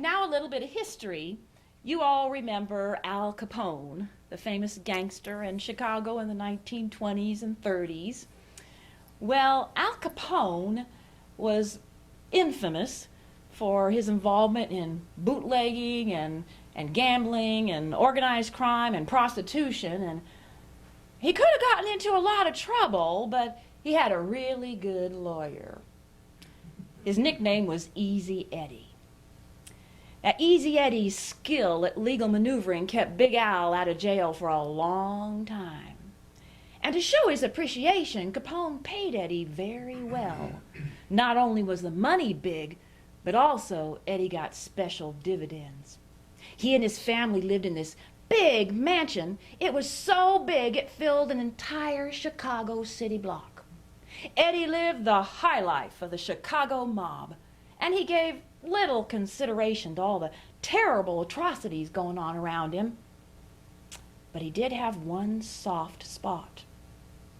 Now a little bit of history. You all remember Al Capone, the famous gangster in Chicago in the 1920s and 30s. Well, Al Capone was infamous for his involvement in bootlegging and gambling and organized crime and prostitution, and he could have gotten into a lot of trouble, but he had a really good lawyer. His nickname was Easy Eddy. Now, Easy Eddy's skill at legal maneuvering kept Big Al out of jail for a long time. And to show his appreciation, Capone paid Eddy very well. Not only was the money big, but also Eddy got special dividends. He and his family lived in this big mansion. It was so big it filled an entire Chicago city block. Eddy lived the high life of the Chicago mob, and he gave little consideration to all the terrible atrocities going on around him. But he did have one soft spot.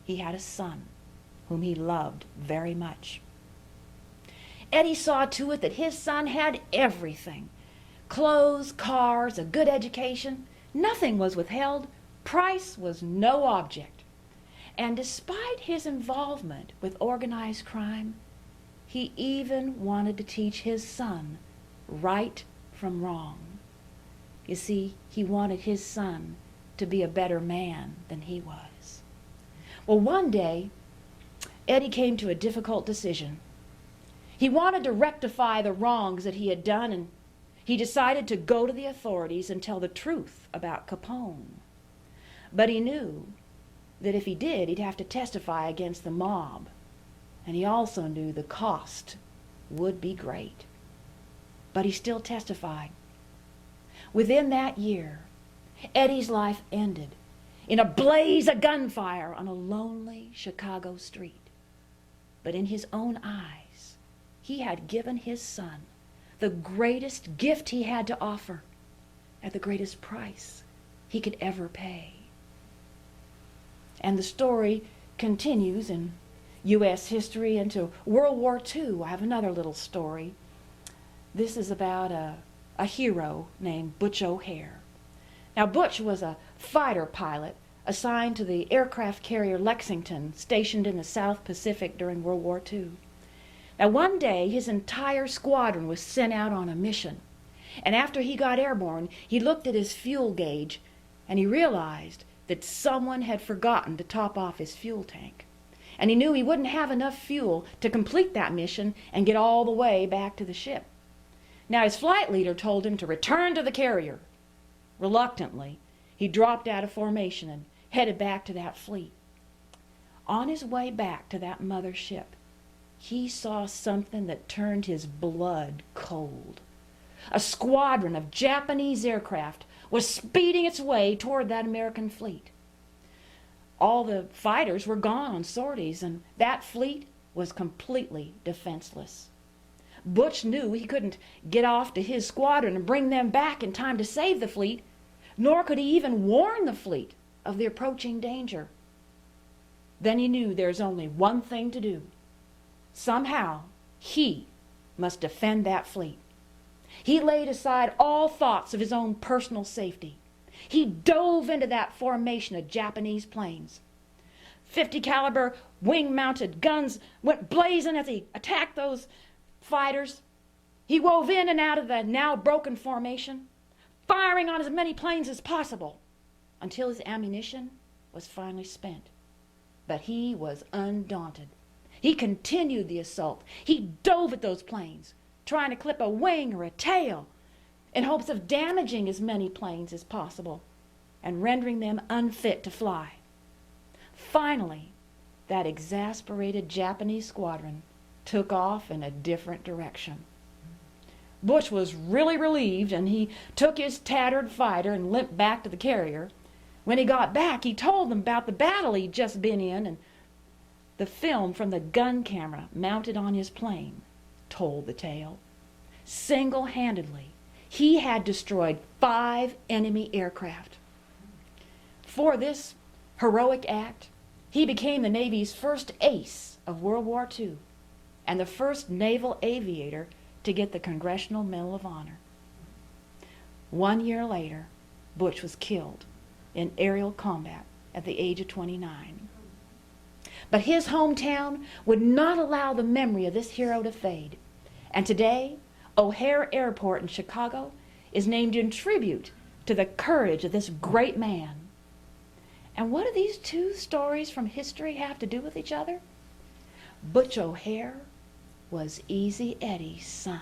He had a son whom he loved very much. Eddy saw to it that his son had everything: clothes, cars, a good education. Nothing was withheld. Price was no object. And despite his involvement with organized crime, he even wanted to teach his son right from wrong. You see, he wanted his son to be a better man than he was. Well, one day, Eddy came to a difficult decision. He wanted to rectify the wrongs that he had done, and he decided to go to the authorities and tell the truth about Capone. But he knew that if he did, he'd have to testify against the mob. And he also knew the cost would be great. But he still testified. Within that year, Eddy's life ended in a blaze of gunfire on a lonely Chicago street. But in his own eyes, he had given his son the greatest gift he had to offer at the greatest price he could ever pay. And the story continues in U.S. history into World War II. I have another little story. This is about a hero named Butch O'Hare. Now, Butch was a fighter pilot assigned to the aircraft carrier Lexington, stationed in the South Pacific during World War II. Now, one day, his entire squadron was sent out on a mission. And after he got airborne, he looked at his fuel gauge, and he realized that someone had forgotten to top off his fuel tank. And he knew he wouldn't have enough fuel to complete that mission and get all the way back to the ship. Now, his flight leader told him to return to the carrier. Reluctantly, he dropped out of formation and headed back to that fleet. On his way back to that mother ship, he saw something that turned his blood cold. A squadron of Japanese aircraft was speeding its way toward that American fleet. All the fighters were gone on sorties, and that fleet was completely defenseless. Butch knew he couldn't get off to his squadron and bring them back in time to save the fleet, nor could he even warn the fleet of the approaching danger. Then he knew there's only one thing to do. Somehow, he must defend that fleet. He laid aside all thoughts of his own personal safety. He dove into that formation of Japanese planes. 50 caliber wing-mounted guns went blazing as he attacked those fighters. He wove in and out of the now broken formation, firing on as many planes as possible until his ammunition was finally spent. But he was undaunted. He continued the assault. He dove at those planes, trying to clip a wing or a tail in hopes of damaging as many planes as possible and rendering them unfit to fly. Finally, that exasperated Japanese squadron took off in a different direction. Butch was really relieved, and he took his tattered fighter and limped back to the carrier. When he got back, he told them about the battle he'd just been in, and the film from the gun camera mounted on his plane told the tale. Single-handedly, he had destroyed 5 enemy aircraft. For this heroic act, he became the Navy's first ace of World War II and the first naval aviator to get the Congressional Medal of Honor. 1 year later, Butch was killed in aerial combat at the age of 29. But his hometown would not allow the memory of this hero to fade. And today, O'Hare Airport in Chicago is named in tribute to the courage of this great man. And what do these two stories from history have to do with each other? Butch O'Hare was Easy Eddy's son.